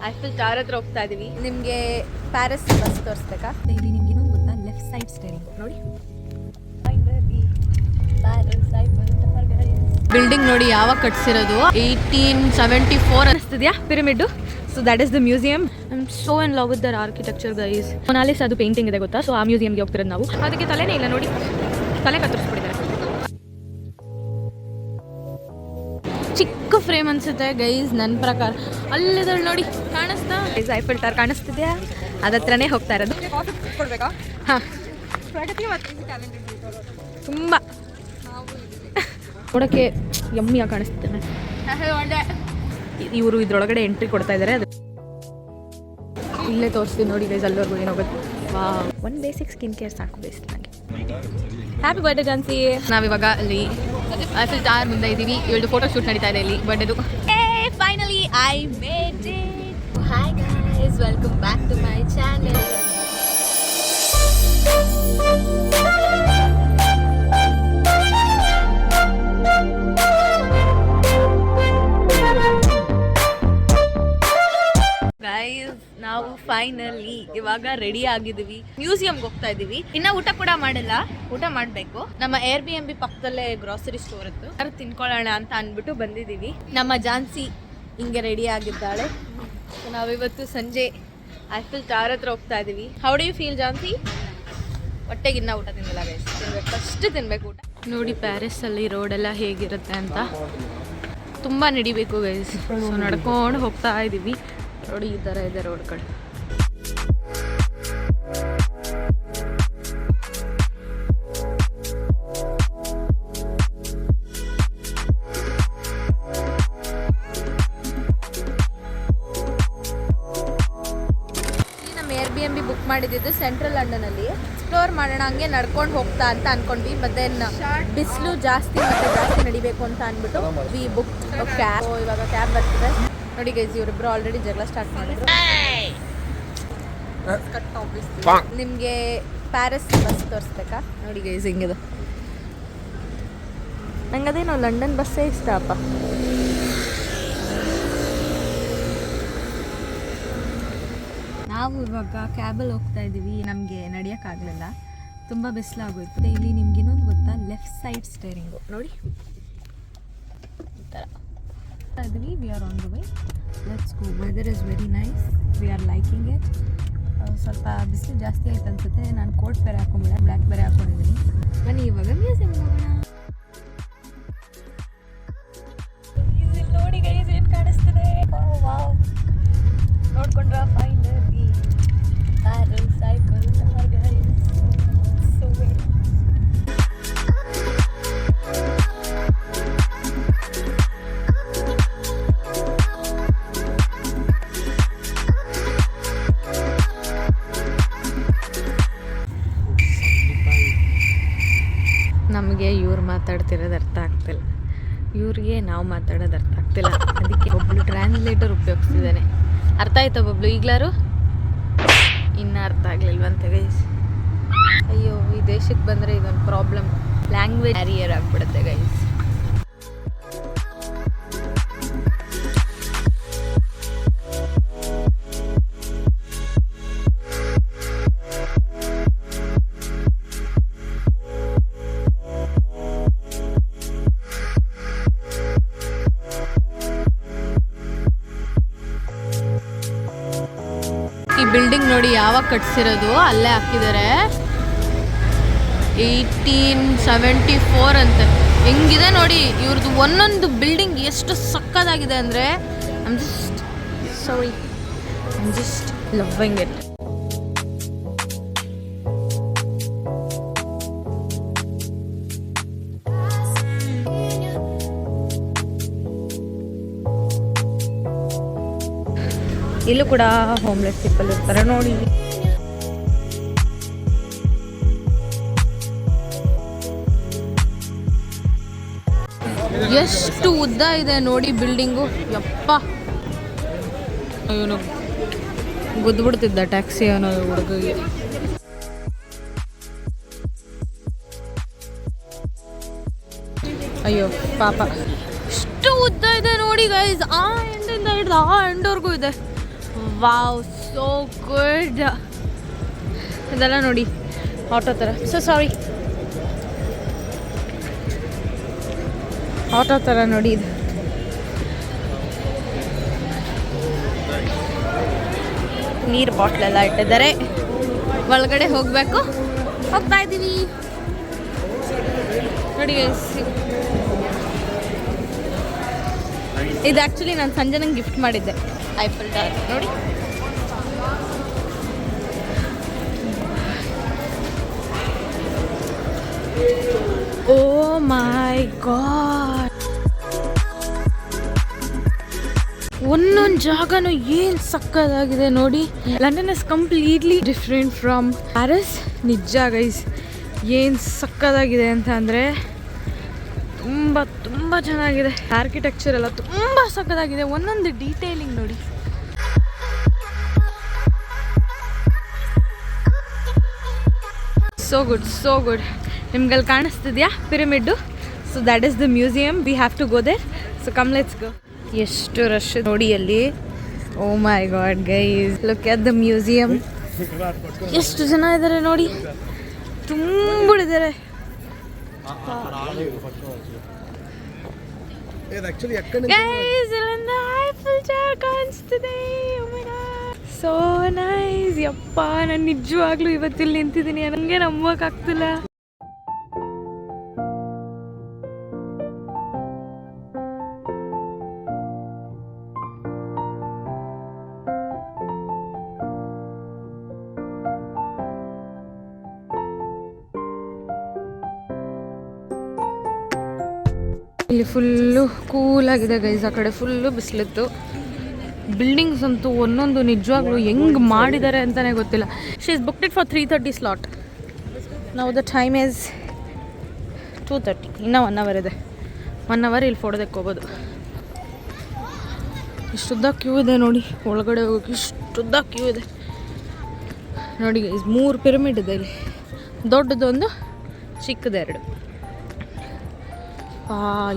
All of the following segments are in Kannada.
ಐಫಿಲ್ ಟವರ್ ಹತ್ರ ಹೋಗ್ತಾ ಇದೀವಿ. ನಿಮಗೆ ಪ್ಯಾರಿಸ್ ಬಸ್ ತೋರಿಸ್ಬೇಕಾ? ಇಲ್ಲಿ ನಿಮ್ಗೆ ಇನ್ನೊಂದು ಗೊತ್ತಾ, ಲೆಫ್ಟ್ ಸೈಡ್ ಸ್ಟೇರಿಂಗ್ ನೋಡಿ. ಬಿಲ್ಡಿಂಗ್ ನೋಡಿ ಯಾವಾಗ ಕಟ್ಸಿರೋದು, 1874 ಅನಿಸ್ತಿದ್ಯಾ pyramid. So that is the museum. I am so in love with their architecture guys. Mona Lisa ಅದು ಪೇಂಟಿಂಗ್ ಇದೆ ಗೊತ್ತಾ, ಸೊ ಆ ಮ್ಯೂಸಿಯಂಗೆ ಹೋಗ್ತಿರೋದು ನಾವು. ಅದಕ್ಕೆ ತಲೆನೇ ಇಲ್ಲ ನೋಡಿ, ತಲೆ ಕತ್ತರಿಸ್ಬಿಟ್ಟಿದ್ದಾರೆ. ಚಿಕ್ಕ ಫ್ರೇಮ್ ಅನ್ಸುತ್ತೆ ಗೈಸ್ ನನ್ನ ಪ್ರಕಾರ. ಅಲ್ಲಿದ್ದಾಳೆ ನೋಡಿ, ಕಾಣಿಸ್ತಾ ಗೈಸ್ ಐಫಿಲ್ ಟವರ್ ಕಾಣಿಸ್ತಿದ್ಯಾ? ಅದತ್ರನೇ ಹೋಗ್ತಾ ಇರೋದು. ಹಾಂ, ತುಂಬ ನೋಡೋಕ್ಕೆ ಯಮ್ಮಿಯಾಗಿ ಕಾಣಿಸ್ತಾನೆ. ಇವರು ಇದ್ರೊಳಗಡೆ ಎಂಟ್ರಿ ಕೊಡ್ತಾ ಇದ್ದಾರೆ. ಅದು ಇಲ್ಲೇ ತೋರಿಸ್ತೀನಿ ನೋಡಿ ಗೈಸ್, ಅಲ್ಲಿವರೆಗೂ ಏನಾಗುತ್ತೆ. ವಾ, ಒಂದು ಬೇಸಿಕ್ ಸ್ಕಿನ್ ಕೇರ್ ಸಾಕು ಬೇಸ್ ನನಗೆ. Happy birthday Jhansi. ನಾವಿವಾಗ ಅಲ್ಲಿ ಐಫಿಲ್ ಟವರ್ ಮುಂದೆ ಇದ್ದೀವಿ. ಇವಳು ಫೋಟೋ ಶೂಟ್ ನಡೀತಾ ಇದೆ ಇಲ್ಲಿ ಬರ್ಡೇದು. Finally I made it. Hi guys, welcome back to my channel. Guys, ನಾವು ಫೈನಲಿ ಇವಾಗ ರೆಡಿ ಆಗಿದ್ದೀವಿ. ಮ್ಯೂಸಿಯಂಗೆ ಹೋಗ್ತಾ ಇದೀವಿ. ಇನ್ನ ಊಟ ಕೂಡ ಮಾಡಿಲ್ಲ, ಊಟ ಮಾಡಬೇಕು. ನಮ್ಮ Airbnb ಪಕ್ಕದಲ್ಲೇ ಗ್ರಾಸರಿ ಸ್ಟೋರ್ ಇತ್ತು, ಅದು ತಿನ್ಕೊಳ್ಳೋಣ ಅಂತ ಅಂದ್ಬಿಟ್ಟು ಬಂದಿದ್ದೀವಿ. ನಮ್ಮ ಜಾನ್ಸಿ ಹಿಂಗೆ ರೆಡಿ ಆಗಿದ್ದಾಳೆ. ನಾವಿವತ್ತು ಸಂಜೆ ಐಫಿಲ್ ಟವರ್ ಹತ್ರ ಹೋಗ್ತಾ ಇದೀವಿ. How do you feel Jansi? ಹೊಟ್ಟೆಗೆ ಇನ್ನ ಊಟ ತಿಂದಿಲ್ಲ ಗೈಸ್, ತಿನ್ಬೇಕು, ಫಸ್ಟ್ ತಿನ್ಬೇಕು ಊಟ. ನೋಡಿ ಪ್ಯಾರಿಸಲ್ಲಿ ರೋಡೆಲ್ಲ ಹೇಗಿರುತ್ತೆ ಅಂತ. ತುಂಬ ನಡಿಬೇಕು ಗೈಸ್. ಸೊ ನಡ್ಕೊಂಡು ಹೋಗ್ತಾ ಇದ್ದೀವಿ. ನೋಡಿ ಈ ಥರ ಇದೆ ರೋಡ್ ಕಡೆ. ನಮ್ಮ Airbnb ಬುಕ್ ಮಾಡಿದ್ದು ಸೆಂಟ್ರಲ್ ಲಂಡನಲ್ಲಿ. ಎಕ್ಸ್ಪ್ಲೋರ್ ಮಾಡೋಣ ಹಂಗೆ ನಡ್ಕೊಂಡು ಹೋಗ್ತಾ ಅಂತ ಅನ್ಕೊಂಡ್ವಿ. ಮತ್ತೆ ಬಿಸಿಲು ಜಾಸ್ತಿ ಮತ್ತೆ ಜಾಸ್ತಿ ನಡಿಬೇಕು ಅಂತ ಅಂದ್ಬಿಟ್ಟು ವಿ ಬುಕ್ ಕ್ಯಾಬ್. ಇವಾಗ ಕ್ಯಾಬ್ ಬರ್ತಿದೆ ನೋಡಿ ಗೈಸ್. ಇವರಿಬ್ರು ಆಲ್ರೆಡಿ ಜಗಳ ಸ್ಟಾರ್ಟ್ ಮಾಡಿದ್ರು. ನಿಮಗೆ ಪ್ಯಾರಿಸ್ ಬಸ್ ತೋರಿಸ್ಬೇಕಾ? ನೋಡಿ ಗೈಸ್ ಹಿಂಗಿದೆ. ನಂಗದೇನೋ ಲಂಡನ್ ಬಸ್ಸೇ ಇಷ್ಟ ಅಪ್ಪ. ನಾವು ಇವಾಗ ಕ್ಯಾಬಲ್ಲಿ ಹೋಗ್ತಾ ಇದ್ದೀವಿ. ನಮಗೆ ನಡೆಯೋಕ್ಕಾಗಲಿಲ್ಲ, ತುಂಬ ಬಿಸಿಲಾಗೋಯ್ತು. ಇಲ್ಲಿ ನಿಮ್ಗೆ ಇನ್ನೊಂದು ಗೊತ್ತಾ, ಲೆಫ್ಟ್ ಸೈಡ್ ಸ್ಟೇರಿಂಗು ನೋಡಿ ಈ ಥರ ಇದ್ವಿ. We are on the way, let's go. Weather is very nice, we are liking it. ಸ್ವಲ್ಪ ಬಿಸಿಲು ಜಾಸ್ತಿ ಆಯ್ತು ಅನ್ಸುತ್ತೆ. ನಾನು ಕೋಟ್ ಬೇರೆ ಹಾಕೊಂಬಿಡ, ಬ್ಲ್ಯಾಕ್ ಬೇರೆ ಹಾಕೊಂಡಿದ್ದೀನಿ. ಬನ್ನಿ ಇವಾಗ ಮ್ಯೂಸಿಯಂ ಹೋಗೋಣ. ನೋಡಿ ಗೈಸ್ ಏನು ಕಾಣಿಸ್ತಿದೆ, ವಾವ್. ನೋಡ್ಕೊಂಡ್ರ finally Paris Eiffel tower guys. So very ನಮಗೆ ಇವ್ರು ಮಾತಾಡ್ತಿರೋದು ಅರ್ಥ ಆಗ್ತಿಲ್ಲ, ಇವ್ರಿಗೆ ನಾವು ಮಾತಾಡೋದು ಅರ್ಥ ಆಗ್ತಿಲ್ಲ. ಅದಕ್ಕೆ ಒಬ್ಬಳು ಟ್ರಾನ್ಸ್ಲೇಟರ್ ಉಪಯೋಗಿಸ್ತಿದ್ದಾನೆ. ಅರ್ಥ ಆಯ್ತಾ ಬಬ್ಲು ಈಗಲಾರು? ಇನ್ನೂ ಅರ್ಥ ಆಗಲಿಲ್ವಂತೆ ಗೈಸ್. ಅಯ್ಯೋ, ಈ ದೇಶಕ್ಕೆ ಬಂದರೆ ಇದೊಂದು ಪ್ರಾಬ್ಲಮ್, ಲ್ಯಾಂಗ್ವೇಜ್ ಬ್ಯಾರಿಯರ್ ಆಗಿಬಿಡುತ್ತೆ ಗೈಸ್. ಈ ಬಿಲ್ಡಿಂಗ್ ನೋಡಿ ಯಾವಾಗ ಕಟ್ಸಿರೋದು, ಅಲ್ಲೇ ಹಾಕಿದ್ದಾರೆ. 1874 ಅಂತೆ. ಹೆಂಗಿದೆ ನೋಡಿ ಇವ್ರದ್ದು ಒಂದೊಂದು ಬಿಲ್ಡಿಂಗ್, ಎಷ್ಟು ಸಕ್ಕದಾಗಿದೆ ಅಂದರೆ I am just loving it. ಇಲ್ಲೂ ಕೂಡ ಹೋಮ್ಲೆಸ್ ಪೀಪಲ್ ಇರ್ತಾರೆ ನೋಡಿ. ಎಷ್ಟು ಉದ್ದ ಇದೆ ನೋಡಿ ಬಿಲ್ಡಿಂಗು, ಯಪ್ಪ. ಇವನು ಗುದ್ಬಿಡ್ತಿದ್ದ ಟ್ಯಾಕ್ಸಿ ಅನ್ನೋದು ಹುಡುಗಿಗೆ. ಅಯ್ಯೋ ಪಾಪ, ಎಷ್ಟು ಉದ್ದ ಇದೆ ನೋಡಿ ಗೈಸ್. ಆ ಎಂಡಿಂದ ಹಿಡಿದು ಆ ಎಂಡ್ವರೆಗೂ ಇದೆ. Wow, so good. ಇದೆಲ್ಲ ನೋಡಿ ಆಟೋ ಥರ. ಸೊ ಸಾರಿ, ಆಟೋ ಥರ ನೋಡಿ ಇದು. ನೀರು ಬಾಟ್ಲೆಲ್ಲ ಇಟ್ಟಿದ್ದಾರೆ. ಒಳಗಡೆ ಹೋಗಬೇಕು, ಹೋಗ್ತಾ ಇದ್ದೀವಿ ನೋಡಿ ಗೈಸ್. ಇದು ಆ್ಯಕ್ಚುಲಿ ನಾನು ಸಂಜೆ ನಂಗೆ ಗಿಫ್ಟ್ ಮಾಡಿದ್ದೆ, ಐಫಲ್ ಟವರ್ ನೋಡಿ. ಓ ಮೈ ಗಾಡ್, ಒಂದೊಂದು ಜಾಗನೂ ಏನು ಸಕ್ಕದಾಗಿದೆ ನೋಡಿ. London is completely different from Paris. ನಿಜ ಗೈಸ್, ಏನು ಸಕ್ಕದಾಗಿದೆ ಅಂತ ಅಂದರೆ ತುಂಬ ತುಂಬ ಚೆನ್ನಾಗಿದೆ. ಆರ್ಕಿಟೆಕ್ಚರ್ ಎಲ್ಲ ತುಂಬ ಸಕ್ಕದಾಗಿದೆ, ಒಂದೊಂದು ಡೀಟೇಲಿಂಗ್ ನೋಡಿ. So good, so good. ನಿಮ್ಗಲ್ಲಿ ಕಾಣಿಸ್ತಿದ್ಯಾ pyramid? So that is the museum. We have to go there. So come let's go. ಎಷ್ಟು ರಶ್ ನೋಡಿ ಅಲ್ಲಿ. Oh my god guys, look at the museum. ಎಷ್ಟು ಜನ ಇದ್ದಾರೆ ನೋಡಿ, ತುಂಬಿದ್ದಾರೆ. ಗೈಸ್, ಇಲ್ಲಿಂದ ಐಫಲ್ ಟವರ್ ಕಾಣಿಸ್ತಿದೆ. ಓ ಮೈ ಗಾಡ್, ಸೋ ನೈಸ್. ಯಪ್ಪ, ನಾನು ನಿಜವಾಗ್ಲೂ ಇವತ್ತಿಲ್ಲಿ ನಿಂತಿದ್ದೀನಿ, ನನಗೆ ನಂಬೋಕ್ಕಾಗ್ತಿಲ್ಲ. ಇಲ್ಲಿ ಫುಲ್ಲು ಕೂಲಾಗಿದೆ ಗೈಸ್. ಆ ಕಡೆ ಫುಲ್ಲು ಬಿಸಿಲಿತ್ತು. ಬಿಲ್ಡಿಂಗ್ಸ್ ಅಂತೂ ಒಂದೊಂದು ನಿಜವಾಗ್ಲೂ ಹೆಂಗೆ ಮಾಡಿದ್ದಾರೆ ಅಂತಲೇ ಗೊತ್ತಿಲ್ಲ. She is booked it for 3:30 slot. ನಾವು ದ ಟೈಮ್ ಈಸ್ 2:30. ಇನ್ನೂ 1 ಅವರ್ ಇದೆ. 1 ಅವರ್ ಇಲ್ಲಿ ಫೋಟೋದಕ್ಕೆ ಹೋಗೋದು. ಇಷ್ಟುದ್ದ ಕ್ಯೂ ಇದೆ ನೋಡಿ, ಒಳಗಡೆ ಹೋಗೋಕೆ ಇಷ್ಟುದ್ದ ಕ್ಯೂ ಇದೆ ನೋಡಿ ಗೈಸ್. 3 ಪಿರಮಿಡ್ ಇದೆ ಇಲ್ಲಿ, ದೊಡ್ಡದೊಂದು, ಚಿಕ್ಕದೆರಡು.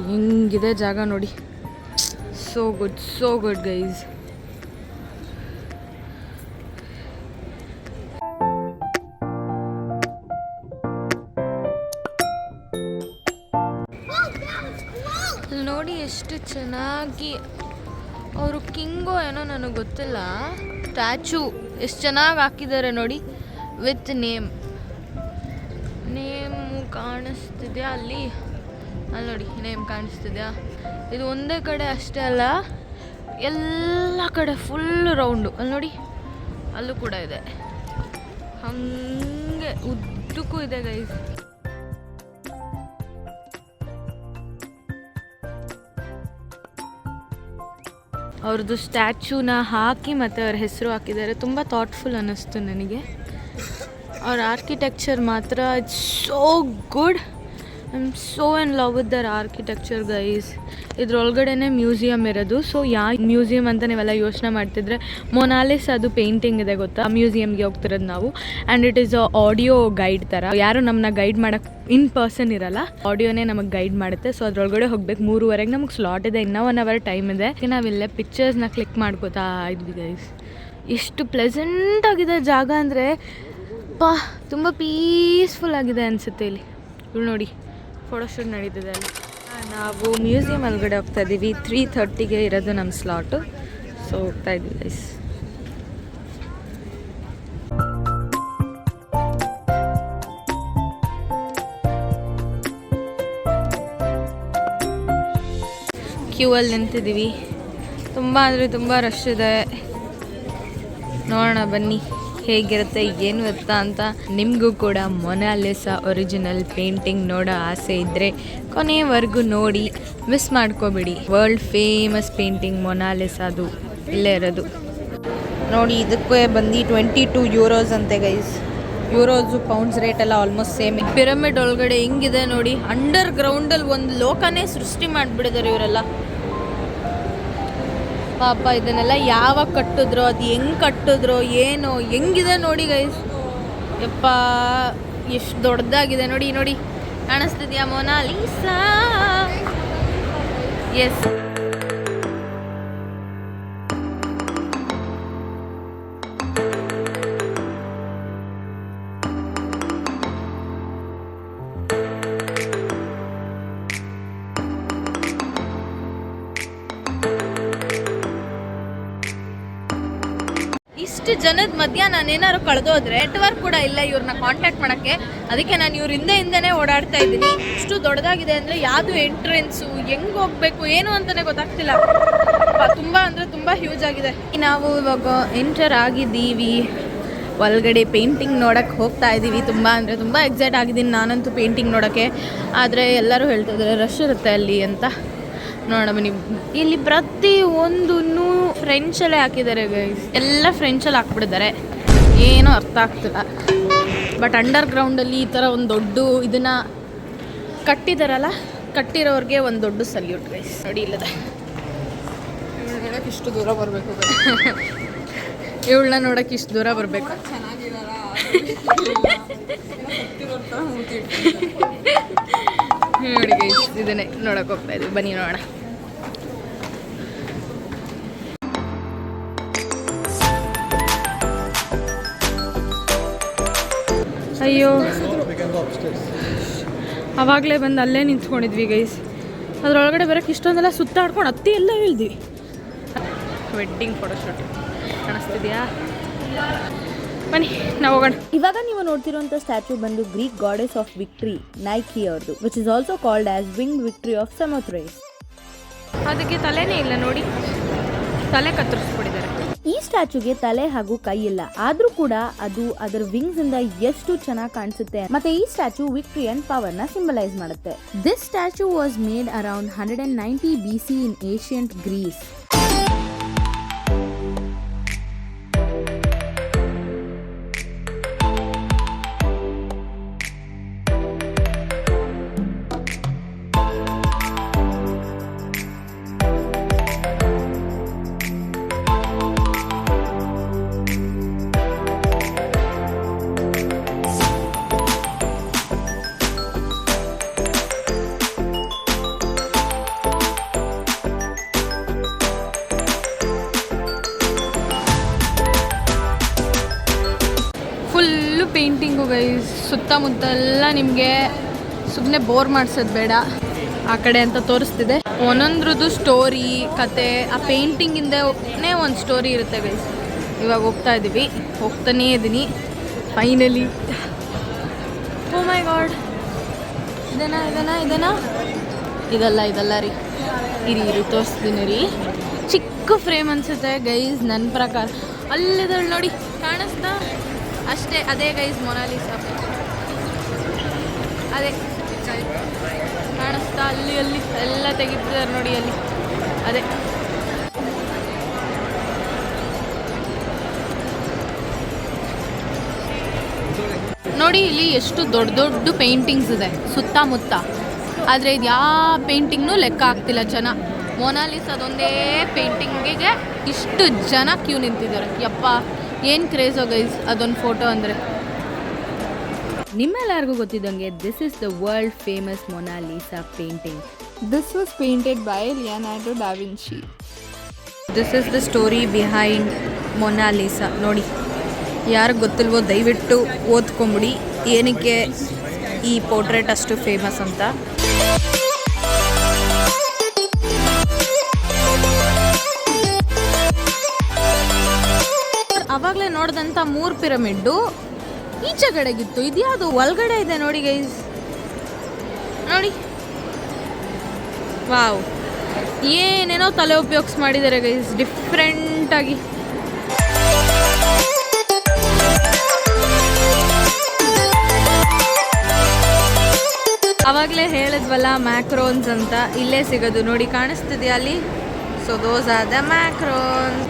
ಹೆಂಗಿದೆ ಜಾಗ ನೋಡಿ. So good, so good guys. ನೋಡಿ ಎಷ್ಟು ಚೆನ್ನಾಗಿ ಅವರು ಕಿಂಗೋ ಏನೋ ನನಗೆ ಗೊತ್ತಿಲ್ಲ, ಸ್ಟ್ಯಾಚು ಎಷ್ಟು ಚೆನ್ನಾಗಿ ಹಾಕಿದ್ದಾರೆ ನೋಡಿ. ವಿತ್ ನೇಮು ಕಾಣಿಸ್ತಿದೆಯಾ ಅಲ್ಲಿ ನೋಡಿ, ನೇಮ್ ಕಾಣಿಸ್ತಿದ್ಯಾ? ಇದು ಒಂದೇ ಕಡೆ ಅಷ್ಟೇ ಅಲ್ಲ, ಎಲ್ಲ ಕಡೆ ಫುಲ್ ರೌಂಡು. ಅಲ್ಲಿ ನೋಡಿ, ಅಲ್ಲೂ ಕೂಡ ಇದೆ, ಹಾಗೆ ಉದ್ದಕ್ಕೂ ಇದೆ ಗೈಸ್. ಅವ್ರದ್ದು ಸ್ಟ್ಯಾಚ್ಯೂನ ಹಾಕಿ ಮತ್ತು ಅವ್ರ ಹೆಸರು ಹಾಕಿದ್ದಾರೆ. ತುಂಬ ಥಾಟ್ಫುಲ್ ಅನ್ನಿಸ್ತು ನನಗೆ. ಅವ್ರ ಆರ್ಕಿಟೆಕ್ಚರ್ ಮಾತ್ರ it's so good. I am so in love with their architecture guys. ಇದ್ರೊಳಗಡೆನೇ ಮ್ಯೂಸಿಯಂ ಇರೋದು. ಸೊ ಯಾವ ಮ್ಯೂಸಿಯಂ ಅಂತ ನೀವೆಲ್ಲ ಯೋಚನೆ ಮಾಡ್ತಿದ್ರೆ, ಮೊನಾಲಿಸ್ ಅದು ಪೇಂಟಿಂಗ್ ಇದೆ ಗೊತ್ತಾ, ಆ ಮ್ಯೂಸಿಯಮ್ಗೆ ಹೋಗ್ತಿರೋದು ನಾವು. And it is audio guide ಥರ. ಯಾರು ನಮ್ಮನ್ನ ಗೈಡ್ ಮಾಡೋಕ್ಕೆ ಇನ್ ಪರ್ಸನ್ ಇರಲ್ಲ, ಆಡಿಯೋನೇ ನಮಗೆ ಗೈಡ್ ಮಾಡುತ್ತೆ. ಸೊ ಅದ್ರೊಳಗಡೆ ಹೋಗ್ಬೇಕು. 3:30 ನಮಗೆ ಸ್ಲಾಟ್ ಇದೆ, ಇನ್ನೂ 1 ಅವರ್ ಟೈಮ್ ಇದೆ. ನಾವಿಲ್ಲೇ ಪಿಕ್ಚರ್ಸ್ನ ಕ್ಲಿಕ್ ಮಾಡ್ಕೋತಾ ಇದ್ವಿ ಗೈಸ್. ಎಷ್ಟು ಪ್ಲೆಸೆಂಟ್ ಆಗಿದೆ ಜಾಗ ಅಂದರೆ ತುಂಬ ಪೀಸ್ಫುಲ್ ಆಗಿದೆ ಅನಿಸುತ್ತೆ ಇಲ್ಲಿ. ಇಲ್ಲಿ ನೋಡಿ, ಫೋಟೋಶೂಟ್ ನಡೀತಿದೆ ಅಲ್ಲಿ. ನಾವು ಮ್ಯೂಸಿಯಂ ಒಳಗಡೆ ಹೋಗ್ತಾ ಇದ್ದೀವಿ. 3:30ಗೆ ಇರೋದು ನಮ್ಮ ಸ್ಲಾಟು. ಸೊ ಹೋಗ್ತಾ ಇದ್ದೀವಿ ಗೈಸ್. ಕ್ಯೂ ಅಲ್ಲಿ ನಿಂತಿದ್ದೀವಿ. ತುಂಬ ಅಂದರೆ ತುಂಬ ರಶ್ ಇದೆ. ನೋಡೋಣ ಬನ್ನಿ ಹೇಗಿರುತ್ತೆ ಏನು ಗೊತ್ತಾ ಅಂತ. ನಿಮಗೂ ಕೂಡ ಮೊನಾಲಿಸಾ ಒರಿಜಿನಲ್ ಪೇಂಟಿಂಗ್ ನೋಡೋ ಆಸೆ ಇದ್ದರೆ ಕೊನೆಯವರೆಗೂ ನೋಡಿ, ಮಿಸ್ ಮಾಡ್ಕೋಬೇಡಿ. ವರ್ಲ್ಡ್ ಫೇಮಸ್ ಪೇಂಟಿಂಗ್ ಮೊನಾಲಿಸಾದು ಇಲ್ಲೇ ಇರೋದು ನೋಡಿ. ಇದಕ್ಕೆ ಬಂದು 22 ಯೂರೋಸ್ ಅಂತೆ ಗೈಸ್. ಯೂರೋಸು ಪೌಂಡ್ಸ್ ರೇಟ್ ಎಲ್ಲ ಆಲ್ಮೋಸ್ಟ್ ಸೇಮ್. ಪಿರಮಿಡ್ ಒಳಗಡೆ ಹೆಂಗಿದೆ ನೋಡಿ, ಅಂಡರ್ ಗ್ರೌಂಡಲ್ಲಿ ಒಂದು ಲೋಕನೇ ಸೃಷ್ಟಿ ಮಾಡಿಬಿಡಿದ್ದಾರೆ ಇವರೆಲ್ಲ. ಪಾಪ ಇದನ್ನೆಲ್ಲ ಯಾವಾಗ ಕಟ್ಟಿದ್ರೋ, ಅದು ಹೆಂಗೆ ಕಟ್ಟಿದ್ರೋ ಏನೋ, ಹೆಂಗಿದೆ ನೋಡಿ ಗೈಸ್. ಯಪ್ಪ, ಎಷ್ಟು ದೊಡ್ಡದಾಗಿದೆ ನೋಡಿ. ನೋಡಿ ಕಾಣಿಸ್ತಿದ್ಯಾ ಮೊನಾಲಿಸಾ? ಎಸ್. ಇಷ್ಟು ಜನದ ಮಧ್ಯ ನಾನೇನಾದ್ರು ಕಳೆದೋದ್ರೆ ನೆಟ್ವರ್ಕ್ ಕೂಡ ಇಲ್ಲ ಇವ್ರನ್ನ ಕಾಂಟ್ಯಾಕ್ಟ್ ಮಾಡೋಕ್ಕೆ. ಅದಕ್ಕೆ ನಾನು ಇವ್ರ ಹಿಂದೆನೇ ಓಡಾಡ್ತಾ ಇದ್ದೀನಿ. ಇಷ್ಟು ದೊಡ್ಡದಾಗಿದೆ ಅಂದರೆ ಯಾವುದು ಎಂಟ್ರೆನ್ಸು, ಹೆಂಗೆ ಹೋಗಬೇಕು ಏನು ಅಂತಲೇ ಗೊತ್ತಾಗ್ತಿಲ್ಲ. ತುಂಬ ಅಂದರೆ ತುಂಬ ಹ್ಯೂಜ್ ಆಗಿದೆ. ನಾವು ಇವಾಗ ಎಂಟರ್ ಆಗಿದ್ದೀವಿ, ಒಳಗಡೆ ಪೇಂಟಿಂಗ್ ನೋಡೋಕ್ಕೆ ಹೋಗ್ತಾ ಇದ್ದೀವಿ. ತುಂಬ ಅಂದರೆ ತುಂಬ ಎಕ್ಸೈಟ್ ಆಗಿದ್ದೀನಿ ನಾನಂತೂ ಪೇಂಟಿಂಗ್ ನೋಡೋಕ್ಕೆ. ಆದರೆ ಎಲ್ಲರೂ ಹೇಳ್ತಿದ್ದಾರೆ ರಶ್ ಇರುತ್ತೆ ಅಲ್ಲಿ ಅಂತ. ನೋಡೋಣ ಬನ್ನಿ. ಇಲ್ಲಿ ಪ್ರತಿ ಒಂದೂ ಫ್ರೆಂಚಲ್ಲೇ ಹಾಕಿದ್ದಾರೆ ಗೈಸ್, ಎಲ್ಲ ಫ್ರೆಂಚಲ್ಲಿ ಹಾಕ್ಬಿಟ್ಟಿದ್ದಾರೆ, ಏನೂ ಅರ್ಥ ಆಗ್ತಿಲ್ಲ. ಬಟ್ ಅಂಡರ್ ಗ್ರೌಂಡಲ್ಲಿ ಈ ಥರ ಒಂದು ದೊಡ್ಡ ಇದನ್ನು ಕಟ್ಟಿದಾರಲ್ಲ, ಕಟ್ಟಿರೋರಿಗೆ ಒಂದು ದೊಡ್ಡ ಸಲ್ಯೂಟ್ ಗೈಸ್. ನೋಡಿ ಇಲ್ಲದ ಇಷ್ಟು ದೂರ ಬರಬೇಕು, ಇವಳನ್ನ ನೋಡೋಕೆ ಇಷ್ಟು ದೂರ ಬರಬೇಕು. ನೋಡಿ ಗೈಸ್, ಇದನ್ನೇ ನೋಡೋಕೆ ಹೋಗ್ತಾ ಇದ್ವಿ, ಬನ್ನಿ ನೋಡೋಣ. ಅಯ್ಯೋ, ಆವಾಗಲೇ ಬಂದು ಅಲ್ಲೇ ನಿಂತ್ಕೊಂಡಿದ್ವಿ ಗೈಸ್. ಅದರೊಳಗಡೆ ಬರೋಕ್ಕೆ ಇಷ್ಟೊಂದೆಲ್ಲ ಸುತ್ತಾಡ್ಕೊಂಡು ಹತ್ತಿ ಎಲ್ಲ ಇಳಿದ್ವಿ. Wedding photoshoot ಕಾಣಿಸ್ತಿದ್ಯಾ? ಬನ್ನಿ ನಾವು ಹೋಗೋಣ. ಇವಾಗ ನೀವು ನೋಡ್ತಿರುವಂತ ಸ್ಟ್ಯಾಚ್ಯೂ ಬಂದು Greek goddess of victory Nike ಅವ್ರದ್ದು, which is also called as wing victory of Samothrace. ಅದಕ್ಕೆ ತಲೆನೇ ಇಲ್ಲ ನೋಡಿ, ತಲೆ ಕತ್ತರಿಸ್ಬಿಟ್ಟಿದ್ದಾರೆ. ಈ ಸ್ಟ್ಯಾಚ್ಯೂಗೆ ತಲೆ ಹಾಗೂ ಕೈ ಇಲ್ಲ, ಆದ್ರೂ ಕೂಡ ಅದು ಅದರ ವಿಂಗ್ಸ್ ಇಂದ ಎಷ್ಟು ಚೆನ್ನಾಗಿ ಕಾಣಿಸುತ್ತೆ. ಮತ್ತೆ ಈ ಸ್ಟ್ಯಾಚ್ಯೂ ವಿಕ್ಟ್ರಿ ಅಂಡ್ ಪವರ್ ನ ಸಿಂಬಲೈಸ್ ಮಾಡುತ್ತೆ. This statue was made around 190 BC in ancient Greece. Full painting guys, ಸುತ್ತಮುತ್ತ ಎಲ್ಲ ನಿಮಗೆ ಸುಮ್ಮನೆ ಬೋರ್ ಮಾಡಿಸೋದು ಬೇಡ, ಆ ಕಡೆ ಅಂತ ತೋರಿಸ್ತಿದೆ. ಒಂದೊಂದ್ರದ್ದು ಸ್ಟೋರಿ ಕತೆ, ಆ ಪೇಂಟಿಂಗಿಂದನೇ ಒಂದು ಸ್ಟೋರಿ ಇರುತ್ತೆ ಗೈಸ್. ಇವಾಗ ಹೋಗ್ತಾನೇ ಇದ್ದೀನಿ ಫೈನಲಿ. ಓ ಮೈ ಗಾಡ್, ಇದಲ್ಲ ರೀ, ಇರಿ ತೋರಿಸ್ತೀನಿ ರೀ. ಚಿಕ್ಕ ಫ್ರೇಮ್ ಅನಿಸುತ್ತೆ ಗೈಸ್ ನನ್ನ ಪ್ರಕಾರ. ಅಲ್ಲಿದ್ದಾಳೆ ನೋಡಿ, ಕಾಣಿಸ್ತಾ? ಅಷ್ಟೇ, ಅದೇ ಗೈಸ್ ಮೊನಾಲಿಸಾ, ಅದೇ ಕಾಣಿಸ್ತಾ? ಅಲ್ಲಿ ಎಲ್ಲ ತೆಗಿತಿದ್ದಾರೆ ನೋಡಿ, ಅಲ್ಲಿ ಅದೇ. ನೋಡಿ ಇಲ್ಲಿ ಎಷ್ಟು ದೊಡ್ಡ ದೊಡ್ಡ ಪೇಂಟಿಂಗ್ಸ್ ಇದೆ ಸುತ್ತಮುತ್ತ, ಆದರೆ ಇದು ಯಾವ ಪೇಂಟಿಂಗ್ನೂ ಲೆಕ್ಕ ಆಗ್ತಿಲ್ಲ ಜನ. ಮೊನಾಲಿಸಾದೊಂದೇ ಪೇಂಟಿಂಗಿಗೆ ಇಷ್ಟು ಜನ ಕ್ಯೂ ನಿಂತಿದ್ದಾರೆ. ಯಪ್ಪ, ಏನು ಕ್ರೇಜೋ ಗೈಸ್ ಅದೊಂದು ಫೋಟೋ ಅಂದರೆ. ನಿಮ್ಮೆಲ್ಲರಿಗೂ ಗೊತ್ತಿದ್ದಂಗೆ this is the world famous Mona Lisa painting. This was painted by Leonardo da Vinci. This is the story behind Mona Lisa. ನೋಡಿ, ಯಾರಿಗೆ ಗೊತ್ತಿಲ್ವೋ ದಯವಿಟ್ಟು ಓದ್ಕೊಂಬಿಡಿ ಏನಕ್ಕೆ ಈ ಪೋರ್ಟ್ರೇಟ್ ಅಷ್ಟು ಫೇಮಸ್ ಅಂತ. ಅವಾಗಲೇ ನೋಡಿದಂಥ 3 ಪಿರಮಿಡ್ಡು ಈಚೆ ಕಡೆಗಿತ್ತು, ಇದ್ಯಾವುದು ಒಳಗಡೆ ಇದೆ ನೋಡಿ ಗೈಸ್. ನೋಡಿ, ವಾವ್, ಏನೇನೋ ತಲೆ ಉಪಯೋಗಿಸಿ ಮಾಡಿದ್ದಾರೆ ಗೈಸ್ ಡಿಫ್ರೆಂಟಾಗಿ. ಅವಾಗಲೇ ಹೇಳಿದ್ವಲ್ಲ ಮ್ಯಾಕ್ರೋನ್ಸ್ ಅಂತ, ಇಲ್ಲೇ ಸಿಗೋದು ನೋಡಿ, ಕಾಣಿಸ್ತಿದೆಯಾ ಅಲ್ಲಿ? So those are the macarons.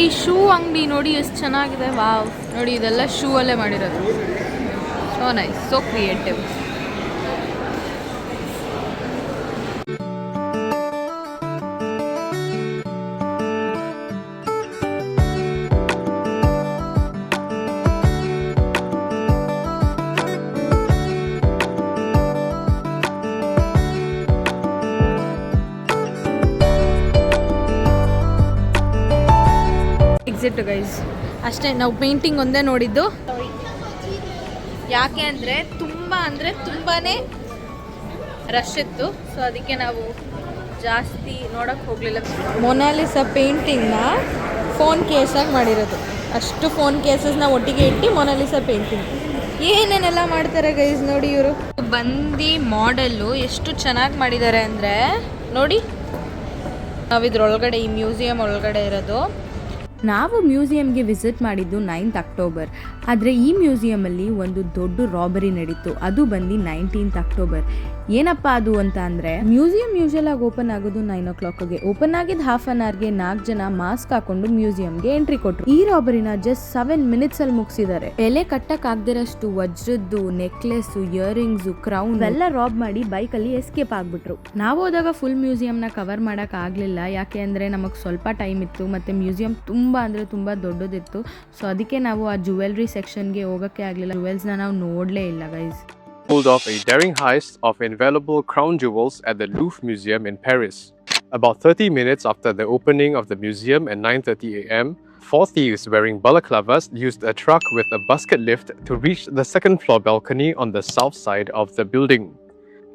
ಈ ಶೂ ಅಂಗಡಿ ನೋಡಿ ಎಷ್ಟು ಚೆನ್ನಾಗಿದೆ, ವಾವ್. ನೋಡಿ ಇದೆಲ್ಲ ಶೂ ಅಲ್ಲೇ ಮಾಡಿರೋದು. So nice, so creative. Exit guys, ಅಷ್ಟೇ. ನಾವು ಪೇಂಟಿಂಗ್ ಒಂದೇ ನೋಡಿದ್ದು. ಯಾಕೆ ಅಂದರೆ ತುಂಬಾ ರಶ್ ಇತ್ತು, ಸೊ ಅದಕ್ಕೆ ನಾವು ಜಾಸ್ತಿ ನೋಡೋಕ್ಕೆ ಹೋಗಲಿಲ್ಲ. ಮೊನಾಲಿಸಾ ಪೇಂಟಿಂಗ್ನ ಫೋನ್ ಕೇಸಾಗಿ ಮಾಡಿರೋದು. ಅಷ್ಟು ಫೋನ್ ಕೇಸಸ್ನ ಒಟ್ಟಿಗೆ ಇಟ್ಟು ಮೊನಾಲಿಸಾ ಪೇಂಟಿಂಗ್ ಏನೇನೆಲ್ಲ ಮಾಡ್ತಾರೆ ಗೈಸ್ ನೋಡಿ. ಇವರು ಬಂದು ಮಾಡೆಲ್ಲು ಎಷ್ಟು ಚೆನ್ನಾಗಿ ಮಾಡಿದ್ದಾರೆ ಅಂದರೆ ನೋಡಿ. ನಾವಿದ್ರೊಳಗಡೆ ಈ ಮ್ಯೂಸಿಯಂ ಒಳಗಡೆ ಇರೋದು. ನಾವು ಮ್ಯೂಸಿಯಂಗೆ ವಿಸಿಟ್ ಮಾಡಿದ್ದು 9th ಅಕ್ಟೋಬರ್. ಆದರೆ ಈ ಮ್ಯೂಸಿಯಮಲ್ಲಿ ಒಂದು ದೊಡ್ಡ ರಾಬರಿ ನಡೀತು. ಅದು ಬಂದು 19th ಅಕ್ಟೋಬರ್. ಏನಪ್ಪ ಅದು ಅಂತ ಅಂದರೆ, ಮ್ಯೂಸಿಯಂ ಯೂಶಲ್ ಆಗಿ ಓಪನ್ ಆಗೋದು 9 o'clockಗೆ. ಓಪನ್ ಆಗಿದ್ದು ಹಾಫ್ ಅನ್ ಅವರ್ಗೆ 4 ಜನ ಮಾಸ್ಕ್ ಹಾಕೊಂಡು ಮ್ಯೂಸಿಯಂಗೆ ಎಂಟ್ರಿ ಕೊಟ್ಟರು. ಈ ರಾಬರಿನ ಜಸ್ಟ್ 7 minutes ಅಲ್ಲಿ ಮುಗಿಸಿದ್ದಾರೆ. ಬೆಲೆ ಕಟ್ಟಕ್ ಆಗದಿರಷ್ಟು ವಜ್ರದ್ದು ನೆಕ್ಲೆಸ್, ಇಯರಿಂಗ್ಸ್, ಕ್ರೌನ್ ಎಲ್ಲ ರಾಬ್ ಮಾಡಿ ಬೈಕಲ್ಲಿ ಎಸ್ಕೇಪ್ ಆಗ್ಬಿಟ್ರು. ನಾವು ಹೋದಾಗ ಫುಲ್ ಮ್ಯೂಸಿಯಂನ ಕವರ್ ಮಾಡಕ್ ಆಗ್ಲಿಲ್ಲ. ಯಾಕೆ ಅಂದ್ರೆ ನಮಗ್ ಸ್ವಲ್ಪ ಟೈಮ್ ಇತ್ತು, ಮತ್ತೆ ಮ್ಯೂಸಿಯಂ ತುಂಬಾ ಅಂದ್ರೆ ತುಂಬಾ ದೊಡ್ಡದಿತ್ತು. ಸೊ ಅದಕ್ಕೆ ನಾವು ಆ ಜುವೆಲ್ರಿ ಸೆಕ್ಷನ್ಗೆ ಹೋಗಕ್ಕೆ ಆಗ್ಲಿಲ್ಲ. ಜುವೆಲ್ಸ್ನ ನಾವು ನೋಡ್ಲೇ ಇಲ್ಲ guys. Pulled off a daring heist of invaluable crown jewels at the Louvre Museum in Paris. About 30 minutes after the opening of the museum at 9:30 a.m., 4 thieves wearing balaclavas used a truck with a basket lift to reach the second floor balcony on the south side of the building.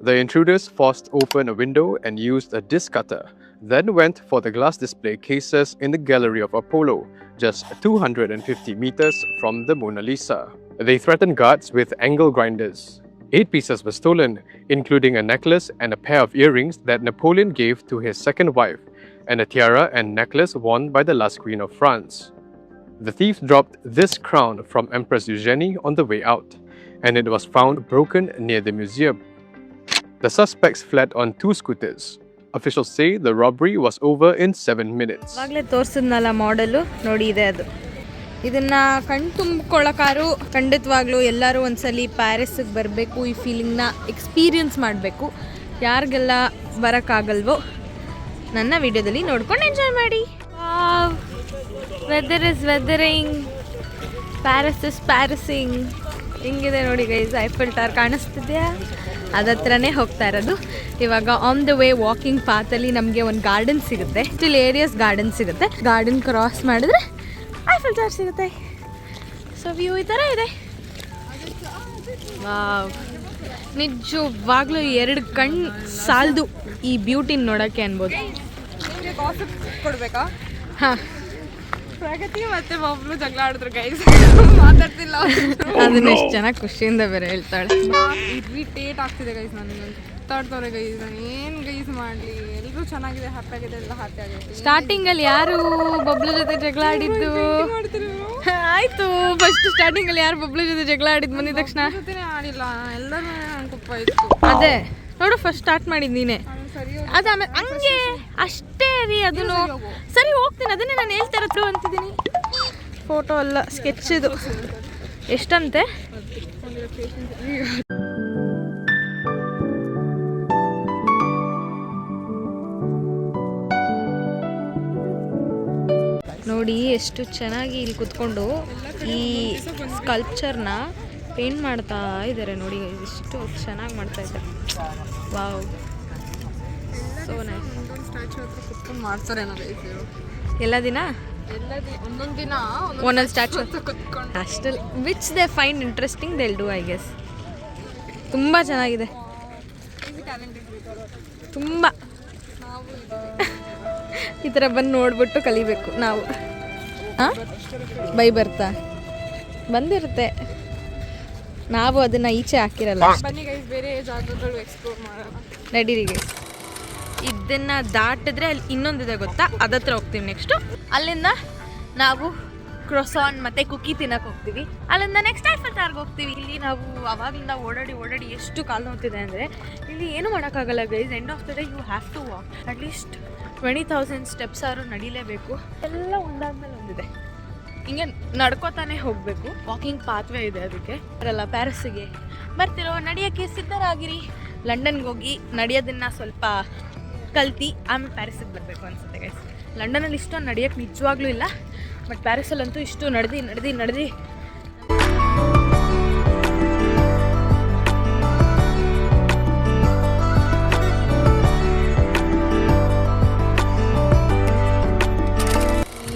The intruders forced open a window and used a disc cutter, then went for the glass display cases in the Gallery of Apollo, just 250 meters from the Mona Lisa. They threatened guards with angle grinders. 8 pieces were stolen, including a necklace and a pair of earrings that Napoleon gave to his second wife, and a tiara and necklace worn by the last queen of France. The thief dropped this crown from Empress Eugenie on the way out, and it was found broken near the museum. The suspects fled on 2 scooters. Officials say the robbery was over in 7 minutes. ಆವಾಗಲೇ ತೋರಿಸಿದ್ನಲ್ಲ ಮಾಡೆಲು ನೋಡಿ, ಇದೆ ಅದು. ಇದನ್ನು ಕಣ್ ತುಂಬಿಕೊಳ್ಳೋಕಾರು ಖಂಡಿತವಾಗ್ಲೂ ಎಲ್ಲರೂ ಒಂದ್ಸಲಿ ಪ್ಯಾರಿಸ್ಗೆ ಬರಬೇಕು. ಈ ಫೀಲಿಂಗ್ನ ಎಕ್ಸ್ಪೀರಿಯನ್ಸ್ ಮಾಡಬೇಕು. ಯಾರಿಗೆಲ್ಲ ಬರೋಕ್ಕಾಗಲ್ವೋ ನನ್ನ ವಿಡಿಯೋದಲ್ಲಿ ನೋಡ್ಕೊಂಡು ಎಂಜಾಯ್ ಮಾಡಿ. Weather is weathering, Paris is parising. ಹಿಂಗಿದೆ ನೋಡಿ ಗೈಸ್. ಐಫೆಲ್ ಟವರ್ ಕಾಣಿಸ್ತಿದೆಯಾ? ಅದತ್ರನೇ ಹೋಗ್ತಾ ಇರೋದು ಇವಾಗ. ಆನ್ ದ ವೇ ವಾಕಿಂಗ್ ಪಾತಲ್ಲಿ ನಮಗೆ ಒಂದು ಗಾರ್ಡನ್ ಸಿಗುತ್ತೆ, ಸ್ಟಿಲ್ ಏರಿಯಾಸ್ ಗಾರ್ಡನ್ ಸಿಗುತ್ತೆ. ಗಾರ್ಡನ್ ಕ್ರಾಸ್ ಮಾಡಿದ್ರೆ ಐಫೆಲ್ ಟವರ್ ಸಿಗುತ್ತೆ. ಸೊ ವ್ಯೂ ಈ ಥರ ಇದೆ. ವಾವ್, ನಿಜವಾಗ್ಲೂ 2 ಕಣ್ಣು ಸಾಲದು ಈ ಬ್ಯೂಟಿನ ನೋಡೋಕ್ಕೆ ಅನ್ಬೋದು. ಕೊಡ್ಬೇಕಾ? ಹಾಂ, ಪ್ರಗತಿ ಮತ್ತೆ ಬಬ್ಲು ಜಗಳ ಆಡಿದ್ರು ಗೈಸ್. ಮಾತಾಡ್ತಿಲ್ಲ. ಅದನ್ನ ಎಷ್ಟು ಚೆನ್ನಾಗಿ ಖುಷಿಯಿಂದ ಬೇರೆ ಹೇಳ್ತಾಳೆ. ಇರಿಟೇಟ್ ಆಗ್ತಿದೆ ಗೈಸ್. ನನಗೆ ಮಾತಾಡ್ತವ್ರೆ ಗೈಸ್. ನಾನು ಏನು ಗೈಸ್ ಮಾಡಲಿ? ಎಲ್ಲರೂ ಚೆನ್ನಾಗಿದೆ, ಹ್ಯಾಪಿ ಆಗಿದೆ, ಎಲ್ಲ ಹ್ಯಾಪಿ ಆಗಿದೆ. ಸ್ಟಾರ್ಟಿಂಗಲ್ಲಿ ಯಾರು ಬಬ್ಲು ಜೊತೆ ಜಗಳ ಆಡಿದ್ದು? ಆಯ್ತು, ಫಸ್ಟ್ ಸ್ಟಾರ್ಟಿಂಗಲ್ಲಿ ಯಾರು ಬಬ್ಲು ಜೊತೆ ಜಗಳ ಆಡಿದ್ದು ಬಂದಿದ ತಕ್ಷಣ? ಜೊತೆನೇ ಆಡಿಲ್ಲ, ಎಲ್ಲರೂ ನಂಗೆ ಕುಪ್ಪ ಇತ್ತು. ಅದೇ ನೋಡು, ಫಸ್ಟ್ ಸ್ಟಾರ್ಟ್ ಮಾಡಿದ್ದು ನೀನೆ. ಸರಿ ಅದು ಆಮೇಲೆ ಹಂಗೆ ಅಷ್ಟೇ ರೀ. ಅದನ್ನು ಸರಿ ಹೋಗ್ತೀನಿ, ಅದನ್ನೇ ನಾನು ಹೇಳ್ತಾ ಇರೋದು ಅಂತಿದ್ದೀನಿ. ಫೋಟೋ ಅಲ್ಲ, ಸ್ಕೆಚ್ ಇದು. ಎಷ್ಟಂತೆ? ನೋಡಿ ಎಷ್ಟು ಚೆನ್ನಾಗಿ ಇಲ್ಲಿ ಕುತ್ಕೊಂಡು ಈ ಸ್ಕಲ್ಪ್ಚರ್ನ ಪೇಂಟ್ ಮಾಡ್ತಾ ಇದ್ದಾರೆ. ನೋಡಿ ಎಷ್ಟು ಚೆನ್ನಾಗಿ ಮಾಡ್ತಾ ಇದ್ದಾರೆ. Wow, so nice. ಸ್ಟ್ಯಾಚು ಹತ್ರ ಕುತ್ಕೊಂಡು ಮಾಡ್ತಾರೆ ಎಲ್ಲ ದಿನ ಒಂದೊಂದು ದಿನ ಒಂದೊಂದು ಸ್ಟ್ಯಾಚು ಕುತ್ಕೊಂಡು ಅಷ್ಟಲ್ಲಿ which they find interesting they'll do, I guess. ತುಂಬ ಚೆನ್ನಾಗಿದೆ, ತುಂಬ. ಈ ಥರ ಬಂದು ನೋಡ್ಬಿಟ್ಟು ಕಲಿಬೇಕು ನಾವು. ಹಾಂ, ಬೈ ಬರ್ತಾ ಬಂದಿರುತ್ತೆ, ನಾವು ಅದನ್ನು ಈಚೆ ಹಾಕಿರಲ್ಲ. ಬನ್ನಿ ಗೈಸ್, ಬೇರೆ ಜಾಗಗಳು ಎಕ್ಸ್ಪ್ಲೋರ್ ಮಾಡೋಣ. ನಡೀರಿಗೆ. ಇದನ್ನು ದಾಟಿದ್ರೆ ಅಲ್ಲಿ ಇನ್ನೊಂದಿದೆ ಗೊತ್ತಾ, ಅದತ್ರ ಹೋಗ್ತೀವಿ ನೆಕ್ಸ್ಟು. ಅಲ್ಲಿಂದ ನಾವು ಕ್ರೊಸಾನ್ ಮತ್ತು ಕುಕ್ಕಿ ತಿನ್ನಕ್ಕೆ ಹೋಗ್ತೀವಿ. ಅಲ್ಲಿಂದ ನೆಕ್ಸ್ಟ್ ಐಫೆಲ್ ಟವರ್ಗೆ ಹೋಗ್ತೀವಿ. ಇಲ್ಲಿ ನಾವು ಅವಾಗಲಿಂದ ಓಡಾಡಿ ಎಷ್ಟು ಕಾಲು ನೋಡ್ತಿದೆ ಅಂದರೆ ಇಲ್ಲಿ ಏನೂ ಮಾಡೋಕ್ಕಾಗಲ್ಲ guys. End of the day you have to walk at least 20,000 steps ಆದ್ರೂ ನಡಿಲೇಬೇಕು. ಎಲ್ಲ ಒಂದಾದ್ಮೇಲೆ ಒಂದಿದೆ, ಹಿಂಗೆ ನಡ್ಕೋತಾನೆ ಹೋಗಬೇಕು. ವಾಕಿಂಗ್ ಪಾತ್ವೇ ಇದೆ ಅದಕ್ಕೆ. ಬರಲ್ಲ ಪ್ಯಾರಿಸ್ಸಿಗೆ ಬರ್ತಿರೋ ನಡೆಯೋಕ್ಕೆ ಸಿದ್ಧರಾಗಿರಿ. ಲಂಡನ್ಗೆ ಹೋಗಿ ನಡೆಯೋದನ್ನು ಸ್ವಲ್ಪ ಕಲ್ತು ಆಮೇಲೆ ಪ್ಯಾರಿಸ್ಸಿಗೆ ಬರಬೇಕು ಅನಿಸುತ್ತೆ ಗೈಸ್. ಲಂಡನಲ್ಲಿ ಇಷ್ಟೊಂದು ನಡೆಯೋಕ್ಕೆ ನಿಜವಾಗ್ಲೂ ಇಲ್ಲ, ಬಟ್ ಪ್ಯಾರಿಸಲ್ಲಂತೂ ಇಷ್ಟು ನಡೆದು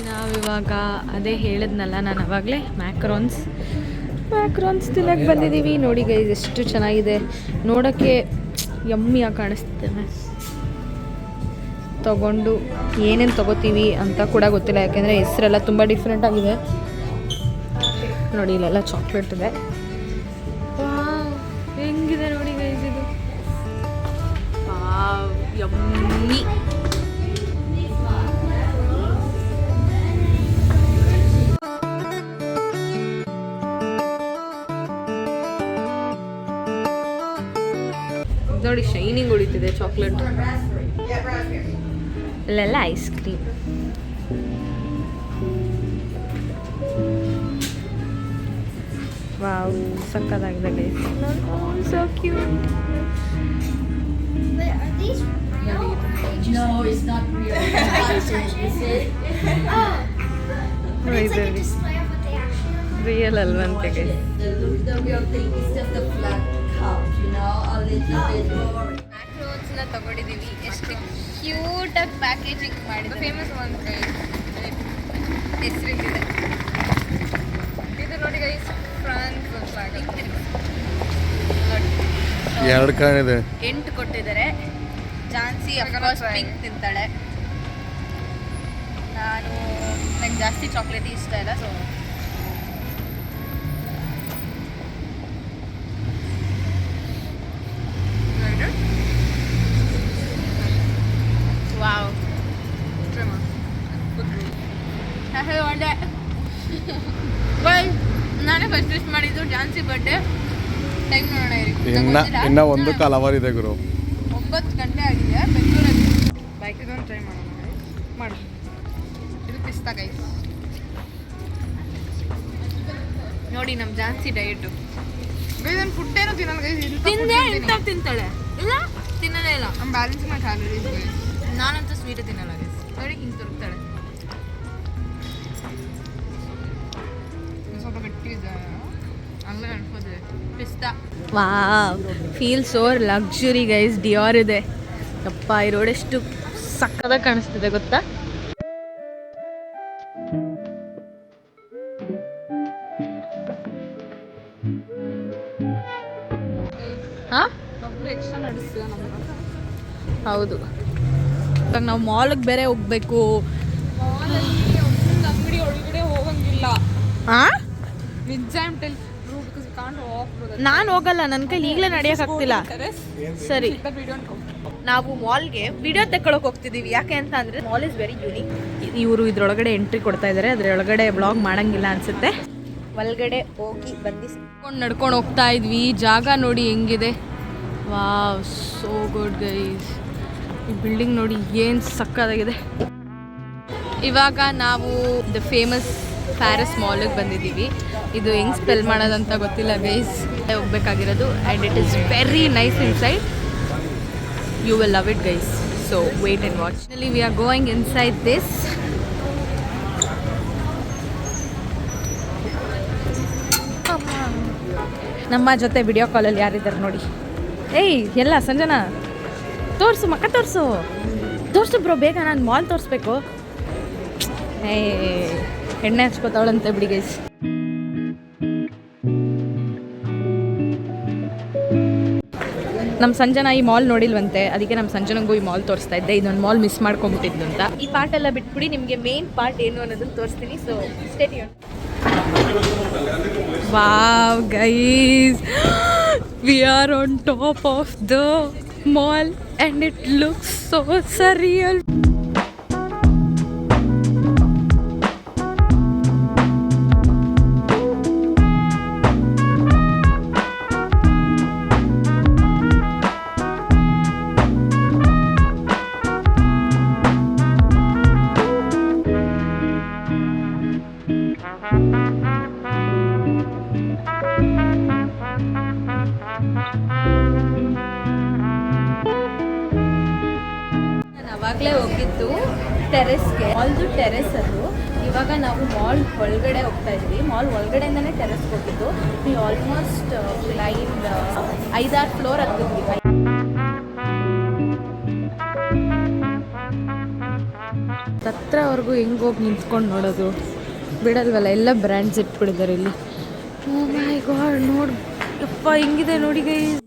ನಾವಿವಾಗ ಅದೇ ಹೇಳಿದ್ನಲ್ಲ ನಾನು ಅವಾಗಲೇ, ಮ್ಯಾಕ್ರೋನ್ಸ್ ತಿನ್ನಕ್ಕೆ ಬಂದಿದ್ದೀವಿ. ನೋಡಿ ಗೈಸ್ ಎಷ್ಟು ಚೆನ್ನಾಗಿದೆ, ನೋಡೋಕ್ಕೆ ಯಮ್ಮಿಯಾಗಿ ಕಾಣಿಸ್ತಿದೆ. ತಗೊಂಡು ಏನೇನು ತಗೋತೀವಿ ಅಂತ ಕೂಡ ಗೊತ್ತಿಲ್ಲ, ಯಾಕೆಂದರೆ ಹೆಸರೆಲ್ಲ ತುಂಬ ಡಿಫ್ರೆಂಟ್ ಆಗಿದೆ. ನೋಡಿ ಇಲ್ಲೆಲ್ಲ ಚಾಕ್ಲೇಟ್ ಇದೆ. ಹೆಂಗಿದೆ ನೋಡಿ ಗೈಸ್ ಇದು. ಯಮ್ಮಿ. ನೋಡಿ ಶೈನಿಂಗ್ ಉಳಿತಿದೆ ಚಾಕ್ಲೇಟ್. ಇಲ್ಲೆಲ್ಲ ಐಸ್ ಕ್ರೀಮ್. ವಾವ್, ಸಕ್ಕತ್ತಾಗಿದೆ guys. So cute. No, it's not real. It's like a display of what they actually are. Real ಅಲ್ವಂತೆ guys. The real thing is just a flat cup, you know, a little bit more. ಮ್ಯಾಕ್ರೋನ್ಸ್ನ ತಗೊಂಡಿದ್ದೀವಿ. ಎಷ್ಟು ಕ್ಯೂಟಾಗಿ ಪ್ಯಾಕೇಜಿಂಗ್ ಮಾಡಿದ್ದು. ಫೇಮಸ್ ಒನ್ ಗೈಸ್ ಹೆಸರಿಲ್ಲಿದೆ. ಇದು ನೋಡಿ ಗೈಸ್ ಫ್ರಾನ್ಸ್ ಫ್ಲಾಗ್. 2 ಕಾಣಿದೆ. 8 ಕೊಟ್ಟಿದ್ದಾರೆ. ಜಾನ್ಸಿ ಅಫ್ಕೋರ್ಸ್ ಪಿಂಕ್ ತಿಂತಾಳೆ. ನಂಗೆ ಜಾಸ್ತಿ ಚಾಕ್ಲೇಟ್ ಇಷ್ಟ ಇಲ್ಲ, ಸೊ ವಾವ್. ಒಳ್ಳೆ ನಾನೇ ಫಸ್ಟ್ ವಿಶ್ ಮಾಡಿದ್ದು ಜಾನ್ಸಿ ಬರ್ಡೇ. ಟೈಮ್ ನೋಡೋಣ ಇರಿ. ಇನ್ನ 1 ಕಾಲ್ ಅವರ್ ಇದೆ ಗುರು. 9 ಗಂಟೆ ಆಗಿದೆ ಬೆಂಗಳೂರಲ್ಲಿ. ಬೈಕ್ ಇದೊಂದು ಟ್ರೈ ಮಾಡೋಣ. ಮಾಡು. ಇದು ಪಿಸ್ತಾ ಗೈಸ್. ನೋಡಿ ನಮ್ಮ ಜಾನ್ಸಿ ಡಯಟು. ಗೈಸ್ ನಾನು ಫುಡ್ ಏನೋ ತಿನ್ನಲ್ಲ ಗೈಸ್. ತಿಂದೆ ಇಂಥ ತಿಂತಾಳೆ ಇಲ್ಲ, ತಿನ್ನೋದೇ ಇಲ್ಲ. ನಮ್ಮ ಬ್ಯಾಲೆನ್ಸ್ ಮೈ ಕ್ಯಾಲರೀಸ್ ಗೈಸ್. ನಾನಂತೂ ಸ್ವೀಟ್ ತಿನ್ನಲ್ಲ ಗೈಸ್. ನೋಡಿ ಹಿಂಗೆ ತುರುಕ್ತಾಳೆ. ಸ್ವಲ್ಪ ಗಟ್ಟಿ ಇದೆ ಅಲ್ಲೇ ಅನ್ಕೋದೆ. ಪಿಸ್ತಾ. Wow, feel so luxury guys. Dior ಇದೆ. ಯಪ್ಪ, ಈ ರೋಡ್ ಎಷ್ಟು ಸಕ್ಕದಾಗಿ ಕಾಣಿಸ್ತಿದೆ ಗೊತ್ತಾ. ಹಾ, ಎಕ್ಸ್ಟ್ರಾ ನಡೆಸ್ತೀವಿ ನಮ್ಮ. ಹೌದು. ಇವಾಗ ನಾವು ಮಾಲ್ಗೆ ಬೇರೆ ಹೋಗ್ಬೇಕು. ಮಾಲಲ್ಲಿ ಒಂದು ಅಂಗಡಿ ಒಳಗಡೆ ಹೋಗಂಗಿಲ್ಲ. ಹಾ, ನಿಜ I am tell true because you can't walk through that. ನಾನು ಹೋಗಲ್ಲ, ನನ್ನ ಕೈಲಿ ಈಗಲೇ ನಡೆಯೋಕ್ಕಾಗ್ತಿಲ್ಲ. ಸರಿ, ದಟ್ ವಿ ಡೋಂಟ್ ಗೋ. ನಾವು ಮಾಲ್ಗೆ ವಿಡಿಯೋ ತಗೊಳಕ್ ಹೋಗ್ತಿದ್ದೀವಿ. ಯಾಕೆ ಅಂತ ಅಂದರೆ ಮಾಲ್ ಇಸ್ ವೆರಿ ಯುನೀಕ್. ಇವರು ಇದ್ರೊಳಗಡೆ ಎಂಟ್ರಿ ಕೊಡ್ತಾ ಇದ್ದಾರೆ. ಅದರೊಳಗಡೆ ಬ್ಲಾಗ್ ಮಾಡಂಗಿಲ್ಲ ಅನ್ಸುತ್ತೆ. ಒಳಗಡೆ ಹೋಗಿ ನಡ್ಕೊಂಡು ಹೋಗ್ತಾ ಇದ್ವಿ. ಜಾಗ ನೋಡಿ ಹೆಂಗಿದೆ. Wow, so good guys. ಈ ಬಿಲ್ಡಿಂಗ್ ನೋಡಿ ಏನು ಸಕ್ಕತ್ತಾಗಿದೆ. ಇವಾಗ ನಾವು ದ ಫೇಮಸ್ ಪ್ಯಾರಿಸ್ ಮಾಲಿಗೆ ಬಂದಿದ್ದೀವಿ. ಇದು ಹೆಂಗೆ ಸ್ಪೆಲ್ ಮಾಡೋದಂತ ಗೊತ್ತಿಲ್ಲ ಗೈಸ್. ಹೋಗ್ಬೇಕಾಗಿರೋದು and it is very nice inside. You will love it guys, so wait and watch. Finally we are going inside this. ನಮ್ಮ ಜೊತೆ ವಿಡಿಯೋ ಕಾಲಲ್ಲಿ ಯಾರಿದ್ದಾರೆ ನೋಡಿ. ಏಯ್ ಎಲ್ಲ ಸಂಜನಾ ತೋರಿಸು, ಮಕ್ಕ ತೋರಿಸು ಬ್ರೋ, ಬೇಗ ನಾನು ಮಾಲ್ ತೋರಿಸ್ಬೇಕು. ಎಣ್ಣೆ ಹಚ್ಕೋತಾವಳಂತೆ ಬಿಡಿ ಗೈಸ್. ನಮ್ಮ ಸಂಜನಾ ಈ ಮಾಲ್ ನೋಡಿಲ್ವಂತೆ, ಅದಕ್ಕೆ ನಮ್ಮ ಸಂಜನಂಗೂ ಈ ಮಾಲ್ ತೋರಿಸ್ತಾ ಇದ್ದೆ. ಇದೊಂದು ಮಾಲ್ ಮಿಸ್ ಮಾಡ್ಕೊಂಬಿಟ್ಟಿದ್ದು ಅಂತ. ಈ ಪಾರ್ಟ್ ಎಲ್ಲ ಬಿಟ್ಬಿಡಿ, ನಿಮಗೆ ಮೇನ್ ಪಾರ್ಟ್ ಏನು ಅನ್ನೋದನ್ನು ತೋರಿಸ್ತೀನಿ. So stay tune. Wow guys, V are on top of the mall and it looks so ಸರಿಯಲ್. ಅವಾಗಲೇ ಹೋಗಿದ್ದು ಟೆರೆಸ್ಗೆ. ಮಾಲ್ದು ಟೆರೆಸ್ ಅದು. ಇವಾಗ ನಾವು ಮಾಲ್ ಒಳಗಡೆ ಹೋಗ್ತಾ ಇದ್ವಿ. ಮಾಲ್ ಒಳಗಡೆಯಿಂದನೇ ಟೆರೆಸ್ಗೆ ಹೋಗಿದ್ದು. ಈ ಆಲ್ಮೋಸ್ಟ್ ಕ್ಲೈಮ್ 5-6 ಫ್ಲೋರ್ ಹತ್ತಿದ್ವಿ. ಹತ್ರವರೆಗೂ ಹೆಂಗೆ ಹೋಗಿ ನಿಂತ್ಕೊಂಡು ನೋಡೋದು ಬಿಡಲ್ವಲ್ಲ, ಎಲ್ಲ ಬ್ರ್ಯಾಂಡ್ಸ್ ಇಟ್ಬಿಟ್ಟಿದ್ದಾರೆ ಇಲ್ಲಿ. ಓ ಮೈ ಗಾಡ್, ನೋಡಿ ಯಪ್ಪ ಹೆಂಗಿದೆ ನೋಡಿ ಗೈಸ್.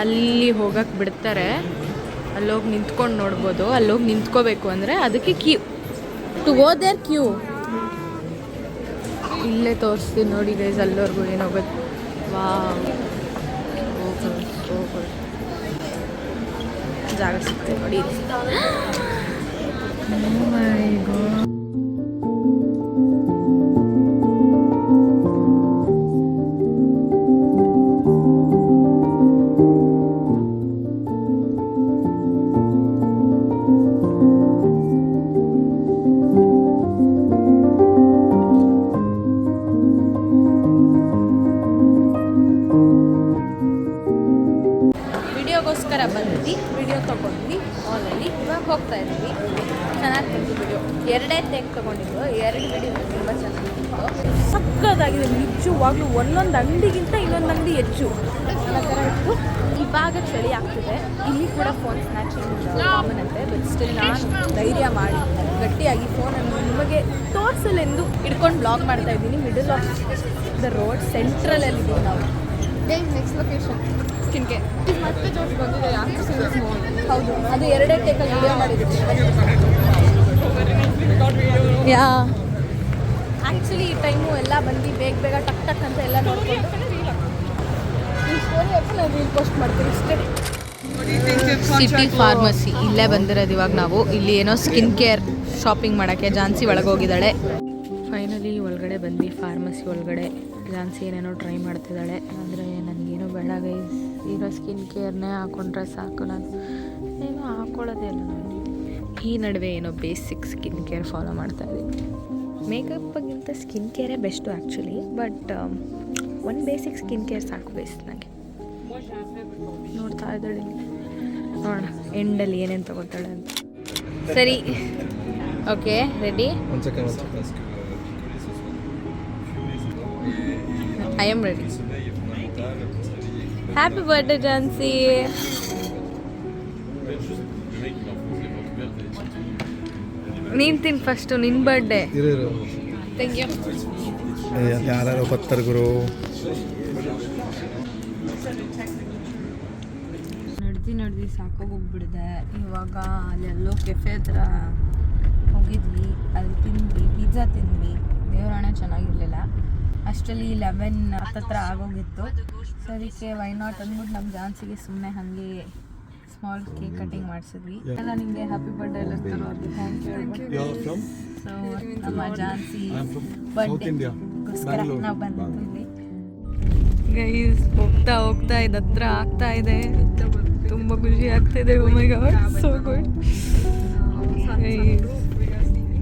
ಅಲ್ಲಿ ಹೋಗಕ್ಕೆ ಬಿಡ್ತಾರೆ ಅಲ್ಲೋಗಿ ನಿಂತ್ಕೊಂಡು ನೋಡ್ಬೋದು. ಅಲ್ಲೋಗಿ ನಿಂತ್ಕೋಬೇಕು ಅಂದರೆ ಅದಕ್ಕೆ queue to go there queue. ಇಲ್ಲೇ ತೋರಿಸ್ತೀನಿ ನೋಡಿ ಗೈಸ್, ಅಲ್ಲೋರ್ಗು ಏನೋಗುತ್ತೆ. ವಾವ್, ಜಾಗ ಸಿಗ್ತದೆ ನೋಡಿ. Oh my God. ವಿಡಿಯೋಗೋಸ್ಕರ ಬಂದ್ವಿ, ವಿಡಿಯೋ ತೊಗೊಂಡ್ವಿ ಮಾಲಲ್ಲಿ. ಇವಾಗ ಹೋಗ್ತಾ ಇದ್ವಿ. ಚೆನ್ನಾಗಿ ಬಂತು ವಿಡಿಯೋ. 2 ಟೇಕ್ ತೊಗೊಂಡಿದ್ದು, 2 ವಿಡಿಯೋ ತುಂಬ ಚೆನ್ನಾಗಿತ್ತು. ಸಕ್ಕತ್ತಾಗಿದೆ ನಿಜವಾಗ್ಲೂ. ಒಂದೊಂದು ಅಂಗಡಿಗಿಂತ ಇನ್ನೊಂದು ಅಂಗಡಿ ಹೆಚ್ಚು ಆ ಥರ ಇತ್ತು. ಇವಾಗ ಚಳಿ ಆಗ್ತಿದೆ. ಇಲ್ಲಿ ಕೂಡ ಫೋನ್ ಸ್ನ್ಯಾಚಿಂಗ್ ಕಾಮನ್ ಅಂತೆ. ಬಟ್ ಸ್ಟಿಲ್ ನಾನು ಧೈರ್ಯ ಮಾಡಿ ಗಟ್ಟಿಯಾಗಿ ಫೋನನ್ನು ನಿಮಗೆ ತೋರಿಸಲೆಂದು ಹಿಡ್ಕೊಂಡು ಬ್ಲಾಗ್ ಮಾಡ್ತಾ ಇದ್ದೀನಿ. ಮಿಡಲ್ ಆಫ್ ದ ರೋಡ್ ಸೆಂಟ್ರಲಲ್ಲಿದ್ದೀವಿ ನಾವು. Next location skin care. ಮತ್ತೆ ಜೋಶ್ ಬಂದಿದೆ. ಹೌದು, ಅದು 2 ಟೇಕಲ್ಲಿ ವಿಡಿಯೋ ಮಾಡಿದ್ದೀನಿ. ಯಾ ಆ್ಯಕ್ಚುಲಿ ಈ ಟೈಮು ಎಲ್ಲ ಬಂದು ಬೇಗ ಬೇಗ ಟಕ್ ಟಕ್ ಅಂತ ಎಲ್ಲ ನೋಡ್ಕೊಂಡು ಈ ಸ್ಟೋರಿ ಹಾಕಿ ನಾನು ರೀಲ್ ಪೋಸ್ಟ್ ಮಾಡ್ತೀನಿ ಅಷ್ಟೇ. ಸಿಟಿ ಫಾರ್ಮಸಿ ಇಲ್ಲೇ ಬಂದಿರೋದು ಇವಾಗ ನಾವು. ಇಲ್ಲಿ ಏನೋ ಸ್ಕಿನ್ ಕೇರ್ ಶಾಪಿಂಗ್ ಮಾಡೋಕ್ಕೆ ಝಾನ್ಸಿ ಒಳಗೆ ಹೋಗಿದ್ದಾಳೆ. ಫೈನಲಿ ಒಳಗಡೆ ಬಂದ್ವಿ. ಫಾರ್ಮಸಿ ಒಳಗಡೆ ಝಾನ್ಸಿ ಏನೇನೋ ಟ್ರೈ ಮಾಡ್ತಿದ್ದಾಳೆ. ಆದರೆ ನನಗೇನೋ ಬೇಡ ಗೈಸ್, ಇರೋ ಸ್ಕಿನ್ ಕೇರ್ನೇ ಹಾಕೊಂಡ್ರೆ ಸಾಕು. ನಾನು ಏನೋ ಹಾಕ್ಕೊಳ್ಳೋದೇ ಇಲ್ಲ. ನಾನು ಈ ನಡುವೆ ಏನೋ ಬೇಸಿಕ್ ಸ್ಕಿನ್ ಕೇರ್ ಫಾಲೋ ಮಾಡ್ತಾಯಿದ್ದೀನಿ. ಮೇಕಪ್ಗಿಂತ ಸ್ಕಿನ್ ಕೇರೇ ಬೆಸ್ಟು ಆ್ಯಕ್ಚುಲಿ. ಬಟ್ ಒಂದು ಬೇಸಿಕ್ ಸ್ಕಿನ್ ಕೇರ್ ಸಾಕು ಬೇಸ್ಟ್ ನನಗೆ. ನೋಡ್ತಾ ಇದ್ದಾಳೆ, ನೋಡೋಣ ಎಂಡಲ್ಲಿ ಏನೇನು ತೊಗೊತಾಳೆ ಅಂತ. ಸರಿ, okay, ready? I am ready. Happy birthday Jhansi. ನೀನು ತಿನ್ ಫಸ್ಟು, ನಿನ್ನ ಬರ್ಡೇ. Thank you. ಯಾರು ಬರ್ತಾರೆ ಗುರು? ನಡೆದು ಸಾಕೋಗೋಗ್ಬಿಡಿದೆ. ಇವಾಗ ಅಲ್ಲೆಲ್ಲೋ ಕೆಫೆ ಹತ್ರ ಹೋಗಿದ್ವಿ, ಅಲ್ಲಿ ತಿಂದ್ವಿ, ಪಿಜ್ಜಾ ತಿಂದ್ವಿ. ದೇವರಾಣೆ ಚೆನ್ನಾಗಿರಲಿಲ್ಲ. ಅಷ್ಟರಲ್ಲಿ 11 ಹತ್ತತ್ರ ಆಗೋಗಿತ್ತು. ಸರಿಕೆ ವೈ ನಾಟ್ ಅಂದ್ಬಿಟ್ಟು ನಮ್ಮ ಝಾನ್ಸಿಗೆ ಸುಮ್ಮನೆ ಹಾಗೆ ಸ್ಮಾಲ್ ಕೇಕ್ ಕಟಿಂಗ್ ಮಾಡಿಸಿದ್ವಿ. ಎಲ್ಲ ನಿಮಗೆ ಹ್ಯಾಪಿ ಬರ್ಡೇ ಎಲ್ಲ ತರೋದು ಥ್ಯಾಂಕ್ ಯು. ಸೊ ನಮ್ಮ ಝಾನ್ಸಿ ಬರ್ಡೇಗೋಸ್ಕರ ನಾವು ಬಂದಿದ್ವಿ. ಗೈಸ್ ಹೋಗ್ತಾ ಹೋಗ್ತಾ ಇದು ಹತ್ರ ಆಗ್ತಾ ಇದೆ. ತುಂಬ ಖುಷಿ ಆಗ್ತಾಯಿದೆ. ಓ my god, so good.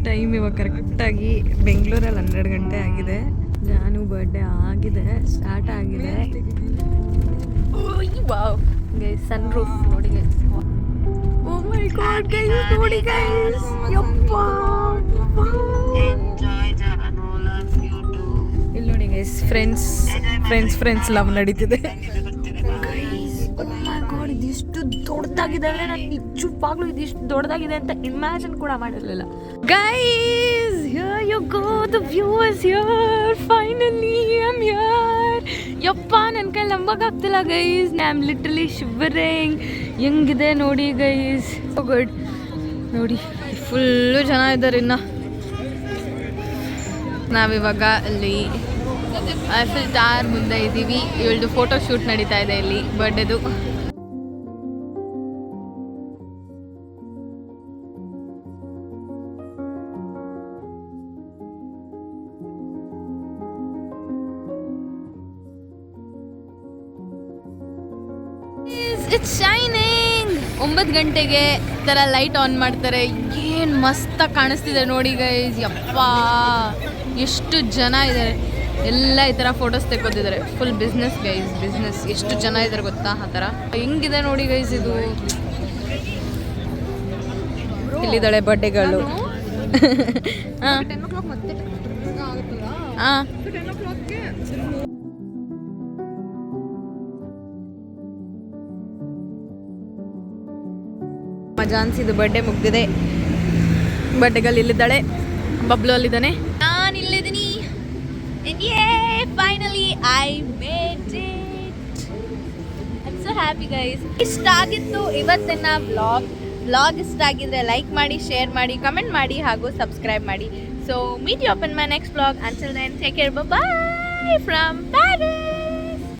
Time ಇವಾಗ ಕರೆಕ್ಟಾಗಿ ಬೆಂಗಳೂರಲ್ಲಿ 12 ಗಂಟೆ ಆಗಿದೆ. ಜಾನು ಬರ್ಡೇ ಆಗಿದೆ, ಸ್ಟಾರ್ಟ್ ಆಗಿದೆ. ವಾವ್ ಗೈಸ್, ಸನ್ ರೂಫ್ ನೋಡಿ guys. O my god guys, ನೋಡಿ ಗೈಸ್, ಯಪ್ಪಾ ಇಲ್ಲಿ ನೋಡಿ ಗೈಸ್, ಫ್ರೆಂಡ್ಸ್ ಲವ್ ನಡೀತಿದೆ. ಇದಿಷ್ಟು ದೊಡ್ಡದಾಗಿದೆ ಅಂದರೆ ನಾನು ನಿಜವಾಗ್ಲೂ ಇದಿಷ್ಟು ದೊಡ್ಡದಾಗಿದೆ ಅಂತ ಇಮ್ಯಾಜಿನ್ ಕೂಡ ಮಾಡಿರಲಿಲ್ಲ. Guys, here you go, the view is here. Finally I am here. ಯಪ್ಪ, ನನ್ನ ಕೈ ನಂಬಕ್ಕಾಗ್ತಿಲ್ಲ guys. I am literally shivering. ಹೆಂಗಿದೆ ನೋಡಿ ಗೈಸ್, ಸೊ ಗುಡ್. ನೋಡಿ ಫುಲ್ಲು ಜನ ಇದ್ದಾರೆ. ಇನ್ನು ನಾವಿವಾಗ ಅಲ್ಲಿ ಐಫೆಲ್ ಟವರ್ ಮುಂದೆ ಇದ್ದೀವಿ. ಇವಳದು ಫೋಟೋ ಶೂಟ್ ನಡೀತಾ ಇದೆ ಇಲ್ಲಿ ಬರ್ಡೇದು. It's shining. 9 ಗಂಟೆಗೆ ಥರ ಲೈಟ್ ಆನ್ ಮಾಡ್ತಾರೆ. ಏನು ಮಸ್ತಾಗಿ ಕಾಣಿಸ್ತಿದೆ ನೋಡಿ ಗೈಸ್. ಯಪ್ಪ, ಎಷ್ಟು ಜನ ಇದ್ದಾರೆ. ಎಲ್ಲ ಈ ಥರ ಫೋಟೋಸ್ ತೆಕ್ಕೋತಿದ್ದಾರೆ. Full business guys, business. ಎಷ್ಟು ಜನ ಇದ್ದಾರೆ ಗೊತ್ತಾ ಆ ಥರ. ಹೆಂಗಿದೆ ನೋಡಿ ಗೈಸ್ ಇದು. ಇಲ್ಲಿದ್ದಾಳೆ ಬರ್ಡೇಗಳು. ಹಾಂ 10 o'clock ಮತ್ತೆ ಆಗುತ್ತಲ್ಲ. ಹಾಂ 10 o'clockಗೆ ಝಾನ್ಸಿದು ಬರ್ಡೇ ಮುಗ್ದಿದೆ. ಬರ್ಡೇಗಳು ಇಲ್ಲಿದ್ದಾಳೆ. ಬಬ್ಲು ಅಲ್ಲಿದ್ದಾನೆ, ನಾನು ಇಲ್ಲಿದ್ದೀನಿ. Finally I made it. I am so happy guys. ಇಷ್ಟ ಆಗಿತ್ತು ಇವತ್ತಿನ ವ್ಲಾಗ್ ಇಷ್ಟ ಆಗಿದ್ರೆ ಲೈಕ್ ಮಾಡಿ, ಶೇರ್ ಮಾಡಿ, ಕಮೆಂಟ್ ಮಾಡಿ ಹಾಗೂ ಸಬ್ಸ್ಕ್ರೈಬ್ ಮಾಡಿ. So meet you up in my next vlog. Until then, take care. Bye-bye from Paris.